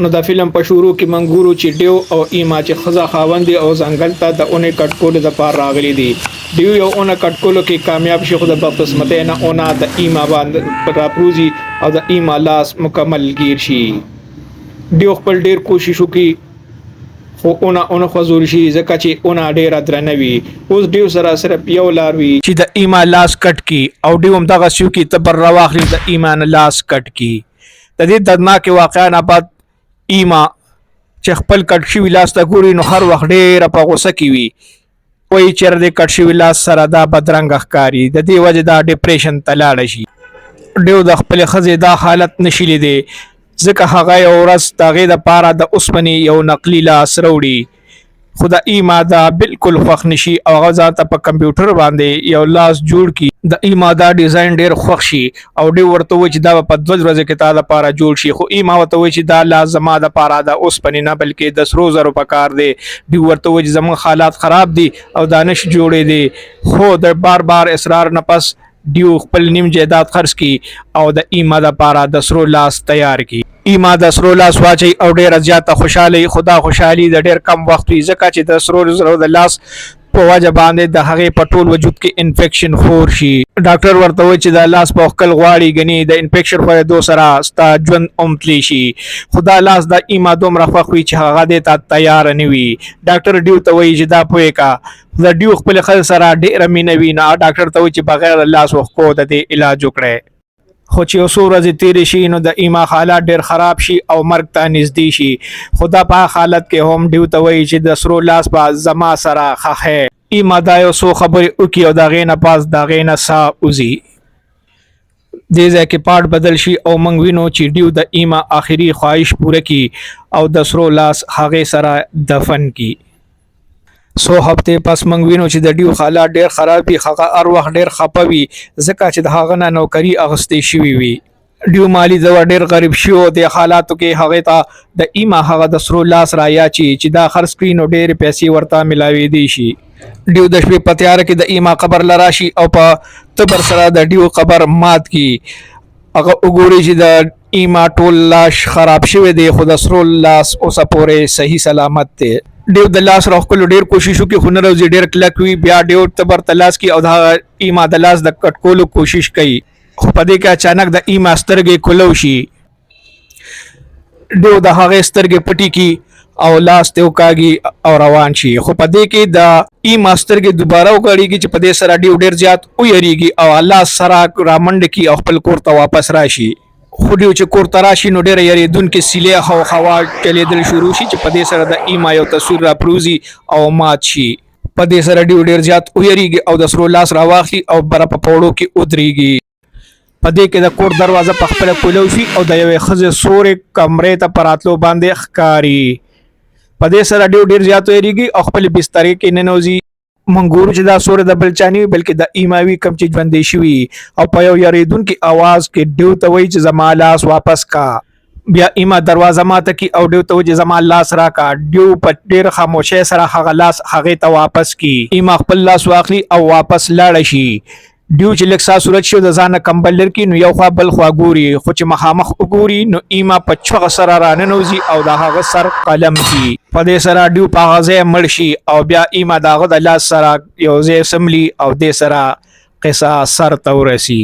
نو د فلم په شروع کې منګورو چې ډیو او ایما چې خزا خاوندي او ځنګل ته د اونې کټکول د پار راغلي دي. ډیو یو اونې کټکولو کې کامیاب شي، خو د بدقسمتۍ نه اونه د ایما باندې راپروزي او د ایما لاس مکمل گیر شي. ډیو خپل ډیر کوشش وکړي خو اونه خزور شي ځکه چې اونه ډیره درنه وي. اوس ډیو سره صرف یو لار وي چې د ایما لاس کټ کی او ډیو هم دغه سیو کې تبر راواخلي د ایما لاس کټ کی. د دې دردناک واقعا نه بعد ایما چې خپل کټ شوي لاس ته ګوري نو هر وخت ډېره په غوسه کې وي. وایي چېرې د کټ شوي لاس سره دا بدرنګه ښکاري، د دې وجې دا ډپریشن ته لاړه شي. ډیو د خپلې ښځې دا حالت نشي لیدی ځکه هغه یو ورځ د هغې دپاره د اوسپنې یو نقلي لاس راوړي، خو د ایما دا بالکل خوښ نشي او هغه ځان ته په کمپیوټر باندې یو لاس جوړ کړي. د ایما دا ډیزاین ډیر خوښ شي او ډیو ورته وایي چې دا به په 2 ورځې کې تا دپاره جوړ شي، خو ایما ورته وایي چې دا لاس زما دپاره د اوسپنې نه بلکې د سرو زرو پکار دی. ډیو ورته وایي چې زموږ حالات خراب دي او دا نشي جوړېدی، خو د بار اصرار نه پس ډیو خپل نیم جایداد خرڅ کړي او د ایما دپاره د سرو لاس تیار کړي. ایما د سرو لاس واچي او ډیره زیاته خوشحالي، خو دا خوشحالي د ډیر کم وخت وي ځکه چې د سرو زرو د لاس په وجه باندې د هغې په ټول وجود کې انفیکشن خور شي. ډاکټر ورته وایي چې د لاس په وښکل غواړي، ګنې د انفیکشن خورېدو سره ستا ژوند اومتلی شي، خو دا لاس د ایما دومره خوښ وي چې هغه دې ته تیار نه وي. ډاکټر ډیو ته وایي چې دا پوهې کا د ډیو خپلې ښځې سره ډېره مینه وي، نو ډاکټر ته وایي چې بغیر د لاس وښکو د دې علاج وکړی. خو چې یو څو ورځې تېرې شي نو د ایما حالات ډېر خراب شي او مرګ ته نږدې شي، خو دا په حالت کې هم ډیو ته وایي چې د سرو لاس به زما سره ښخی. ایما دا یو څو خبرې وکړي او د هغې نه پاس د هغې نه ساه وځي. دې ځای کې پاټ بدل شي او موږ وینو چې ډیو د ایما آخري خواهش پوره کړي او د سرو لاس هغې سره دفن کړي. څو هفتې پس موږ وینو چې د ډیو حالات ډېر خراب وي، هغه هر وخت ډېر خفه وي ځکه چې د هغه نه نوکري اخیستې شوې وي. ډیو مالی ځوه ډېر غریب شي او د حالاتو کې هغې ته د ایما هغه د سرو لاس راياچي چې دا خرڅ کړي نو ډېرې پیسې ورته میلاوېدی شي. ډیو د شپې په تیاره کې د ایما قبر لرا شي او په تبر سره د ډیو قبر مات کی. هغه وګوري چې د ایما ټول لاش خراب شوی دی، خو د سرو لاس اوسه پورې صحیح سلامت دی. ډیو د لاس راوښکلو ډېر کوشش وکړي خو نه راوځي، ډېر کلک وي. بیا ډیو تبر ته لاس کړي او د ایما د لاس د کټ کولو کوشش کوي، خو په دې کې اچانک د ایما سترګې کولو شي. ډیو د هغې سترګې پټې کړي او لاس ته وکاږي او روان شي، خو په دې کې د ایما سترګې دوباره وکړېږي چې په دې سره ډیو ډېر زیات ویریږي او لاس سره رامنډه کړي او خپل کور ته واپس راشي. خو ډیو چې کور ته راشي نو ډېره یریدونکې سیلې او هوا چلېدل شروع شي چې په دې سره د ایما یو تصویر راپروزي او مات شي. په دې سره ډیو ډېر زیات ویریږي او د سرو لاس راواخلي او بره په پوړو کې ودرېږي. په دې کې د کور دروازه په خپله کولو شي او د یوې ښځې سورې کمرې ته په راتلو باندې ښکاري. په دې سره ډیو ډېر زیات ویریږي او خپلې بسترې کې ننوځي. موږ ګورو چې دا سورې د بل چا نه وي بلکې د ایما وي کوم چې ژوندی شوي، او په یو یریدونکي اواز کې ډیو ته وایي چې زما لاس واپس کا. بیا ایما دروازه ماته کړي او ډیو ته وایي چې زما لاس راکا. ډیو په ډېر خاموشۍ سره هغه لاس هغې ته واپس کړي. ایما خپل لاس واخلي او واپس لاړه شي. ډیو چې لږ ساه صورت شي د ځان نه کمبل لرې کړي نو یو خوا بل خوا ګوري، خو چې مخامخ وګوري نو ایما په چغه سره راننوځي او د هغه سر قلم کړي. په دې سره ډیو په هغه ځای مړ شي او بیا ایما د هغه د لاس سره یو ځای سملي او دې سره قصه سر ته ورسي.